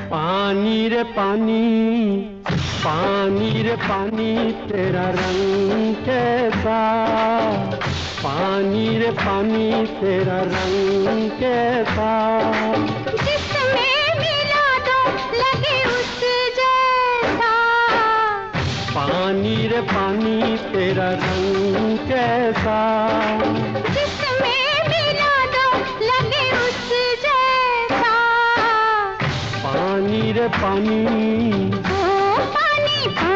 पानी रे पानी, पानी रे पानी, तेरा रंग कैसा। पानी रे पानी, तेरा रंग कैसा। जिसमें मिला दो लगे उस जैसा। पानी रे पानी, तेरा रंग कैसा। जिसमें मिला दो लगे उस जैसा। पानी रे पानी, ओ पानी।